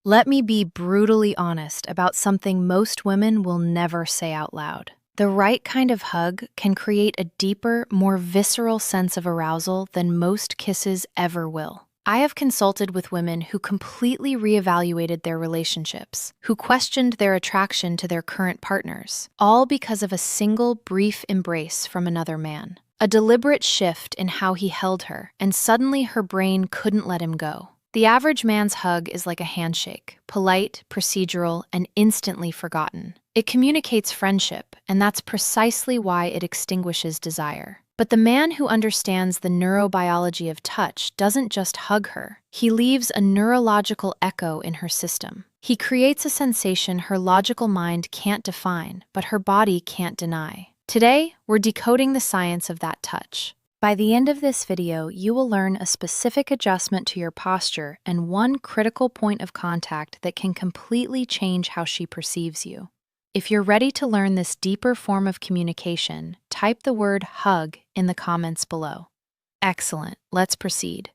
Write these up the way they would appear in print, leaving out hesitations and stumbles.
Let me be brutally honest about something most women will never say out loud. The right kind of hug can create a deeper, more visceral sense of arousal than most kisses ever will. I have consulted with women who completely reevaluated their relationships, who questioned their attraction to their current partners, all because of a single brief embrace from another man. A deliberate shift in how he held her, and suddenly her brain couldn't let him go. The average man's hug is like a handshake, polite, procedural, and instantly forgotten. It communicates friendship, and that's precisely why it extinguishes desire. But the man who understands the neurobiology of touch doesn't just hug her. He leaves a neurological echo in her system. He creates a sensation her logical mind can't define, but her body can't deny. Today, we're decoding the science of that touch. By the end of this video, you will learn a specific adjustment to your posture and one critical point of contact that can completely change how she perceives you. If you're ready to learn this deeper form of communication, type the word hug in the comments below. Excellent, let's proceed.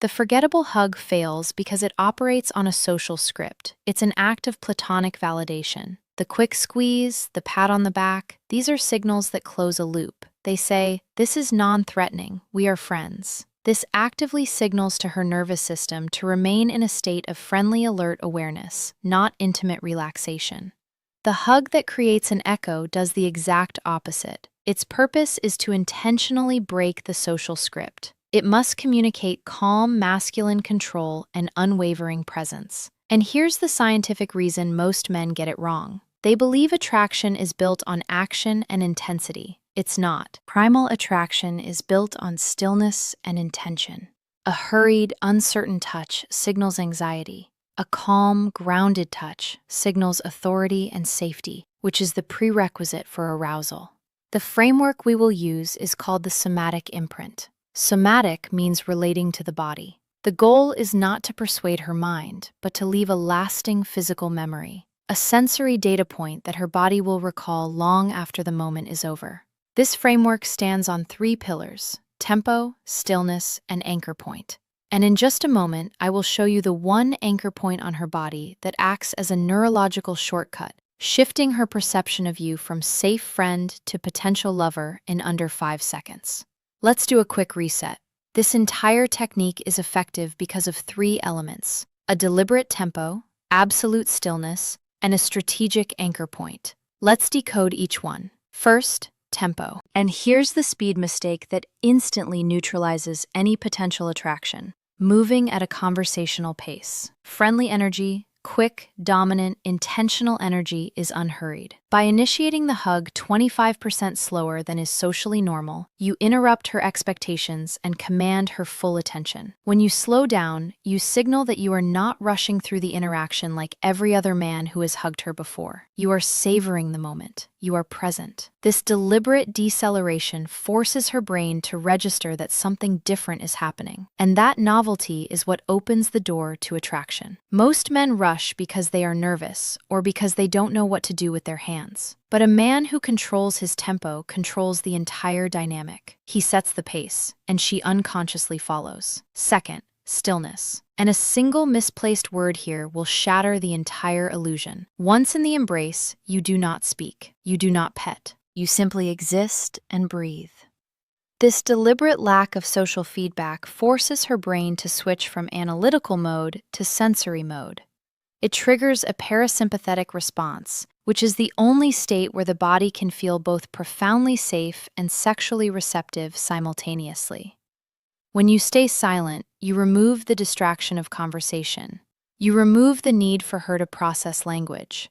The forgettable hug fails because it operates on a social script. It's an act of platonic validation. The quick squeeze, the pat on the back, these are signals that close a loop. They say, "This is non-threatening, we are friends." This actively signals to her nervous system to remain in a state of friendly alert awareness, not intimate relaxation. The hug that creates an echo does the exact opposite. Its purpose is to intentionally break the social script. It must communicate calm, masculine control and unwavering presence. And here's the scientific reason most men get it wrong. They believe attraction is built on action and intensity. It's not. Primal attraction is built on stillness and intention. A hurried, uncertain touch signals anxiety. A calm, grounded touch signals authority and safety, which is the prerequisite for arousal. The framework we will use is called the somatic imprint. Somatic means relating to the body. The goal is not to persuade her mind, but to leave a lasting physical memory, a sensory data point that her body will recall long after the moment is over. This framework stands on 3 pillars: tempo, stillness, and anchor point. And in just a moment, I will show you the one anchor point on her body that acts as a neurological shortcut, shifting her perception of you from safe friend to potential lover in under 5 seconds. Let's do a quick reset. This entire technique is effective because of 3 elements: a deliberate tempo, absolute stillness, and a strategic anchor point. Let's decode each one. First, tempo. And here's the speed mistake that instantly neutralizes any potential attraction. Moving at a conversational pace. Friendly energy, quick, dominant, intentional energy is unhurried. By initiating the hug 25% slower than is socially normal, you interrupt her expectations and command her full attention. When you slow down, you signal that you are not rushing through the interaction like every other man who has hugged her before. You are savoring the moment. You are present. This deliberate deceleration forces her brain to register that something different is happening, and that novelty is what opens the door to attraction. Most men rush because they are nervous or because they don't know what to do with their hands. But a man who controls his tempo controls the entire dynamic. He sets the pace, and she unconsciously follows. Second, stillness. And a single misplaced word here will shatter the entire illusion. Once in the embrace, you do not speak. You do not pet. You simply exist and breathe. This deliberate lack of social feedback forces her brain to switch from analytical mode to sensory mode. It triggers a parasympathetic response, which is the only state where the body can feel both profoundly safe and sexually receptive simultaneously. When you stay silent, you remove the distraction of conversation. You remove the need for her to process language.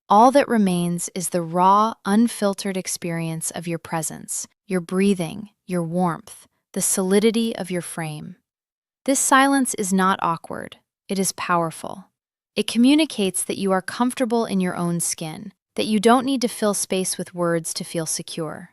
All that remains is the raw, unfiltered experience of your presence, your breathing, your warmth, the solidity of your frame. This silence is not awkward. It is powerful. It communicates that you are comfortable in your own skin, that you don't need to fill space with words to feel secure.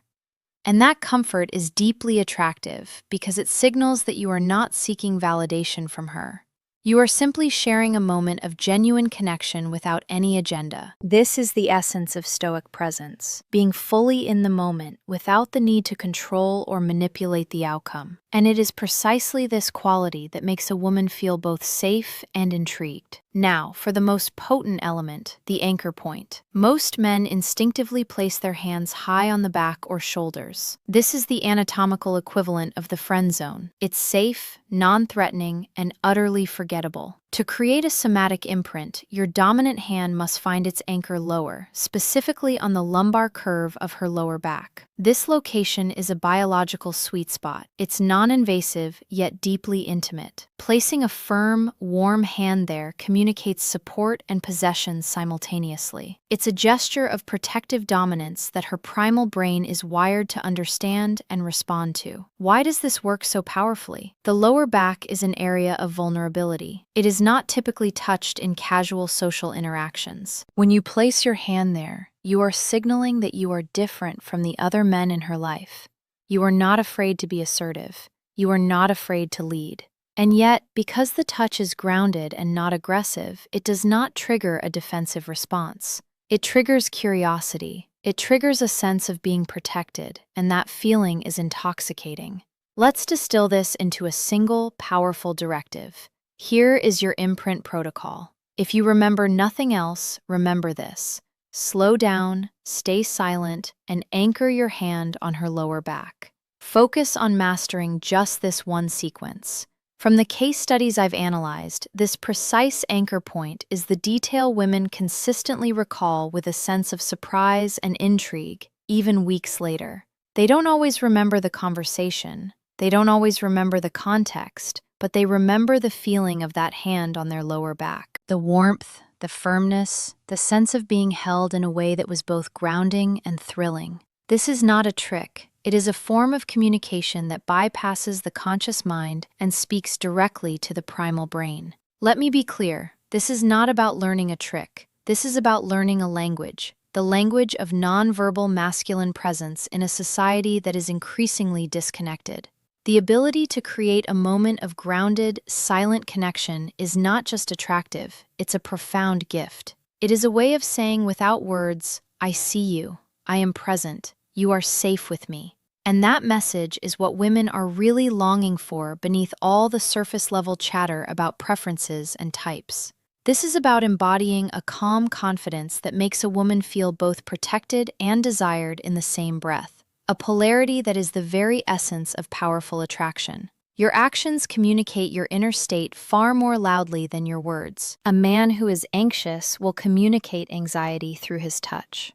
And that comfort is deeply attractive because it signals that you are not seeking validation from her. You are simply sharing a moment of genuine connection without any agenda. This is the essence of Stoic presence, being fully in the moment without the need to control or manipulate the outcome. And it is precisely this quality that makes a woman feel both safe and intrigued. Now, for the most potent element, the anchor point. Most men instinctively place their hands high on the back or shoulders. This is the anatomical equivalent of the friend zone. It's safe, non-threatening, and utterly forgettable. To create a somatic imprint, your dominant hand must find its anchor lower, specifically on the lumbar curve of her lower back. This location is a biological sweet spot. It's non-invasive, yet deeply intimate. Placing a firm, warm hand there communicates support and possession simultaneously. It's a gesture of protective dominance that her primal brain is wired to understand and respond to. Why does this work so powerfully? The lower back is an area of vulnerability. It is not typically touched in casual social interactions. When you place your hand there, you are signaling that you are different from the other men in her life. You are not afraid to be assertive. You are not afraid to lead. And yet, because the touch is grounded and not aggressive, it does not trigger a defensive response. It triggers curiosity. It triggers a sense of being protected, and that feeling is intoxicating. Let's distill this into a single, powerful directive. Here is your imprint protocol. If you remember nothing else, remember this. Slow down, stay silent, and anchor your hand on her lower back. Focus on mastering just this one sequence. From the case studies I've analyzed, this precise anchor point is the detail women consistently recall with a sense of surprise and intrigue, even weeks later. They don't always remember the conversation, they don't always remember the context, but they remember the feeling of that hand on their lower back. The warmth, the firmness, the sense of being held in a way that was both grounding and thrilling. This is not a trick. It is a form of communication that bypasses the conscious mind and speaks directly to the primal brain. Let me be clear, this is not about learning a trick. This is about learning a language, the language of nonverbal masculine presence in a society that is increasingly disconnected. The ability to create a moment of grounded, silent connection is not just attractive, it's a profound gift. It is a way of saying without words, I see you, I am present, you are safe with me. And that message is what women are really longing for beneath all the surface-level chatter about preferences and types. This is about embodying a calm confidence that makes a woman feel both protected and desired in the same breath, a polarity that is the very essence of powerful attraction. Your actions communicate your inner state far more loudly than your words. A man who is anxious will communicate anxiety through his touch.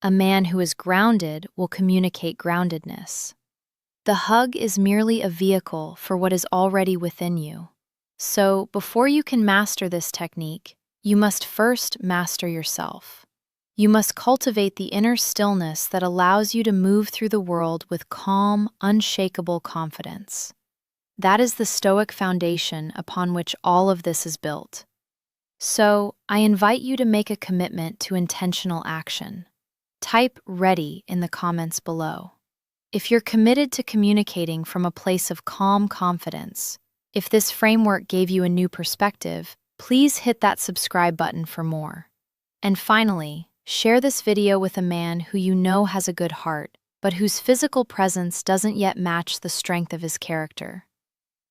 A man who is grounded will communicate groundedness. The hug is merely a vehicle for what is already within you. So, before you can master this technique, you must first master yourself. You must cultivate the inner stillness that allows you to move through the world with calm, unshakable confidence. That is the Stoic foundation upon which all of this is built. So, I invite you to make a commitment to intentional action. Type "ready" in the comments below. If you're committed to communicating from a place of calm confidence, if this framework gave you a new perspective, please hit that subscribe button for more. And finally, share this video with a man who you know has a good heart, but whose physical presence doesn't yet match the strength of his character.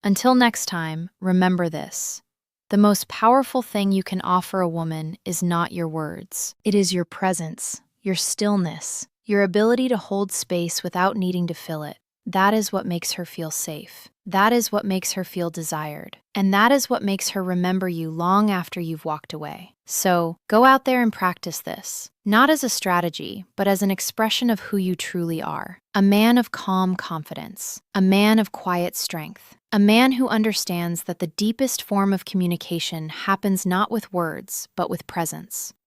Until next time, remember this. The most powerful thing you can offer a woman is not your words. It is your presence. Your stillness, your ability to hold space without needing to fill it. That is what makes her feel safe. That is what makes her feel desired. And that is what makes her remember you long after you've walked away. So, go out there and practice this. Not as a strategy, but as an expression of who you truly are. A man of calm confidence. A man of quiet strength. A man who understands that the deepest form of communication happens not with words, but with presence.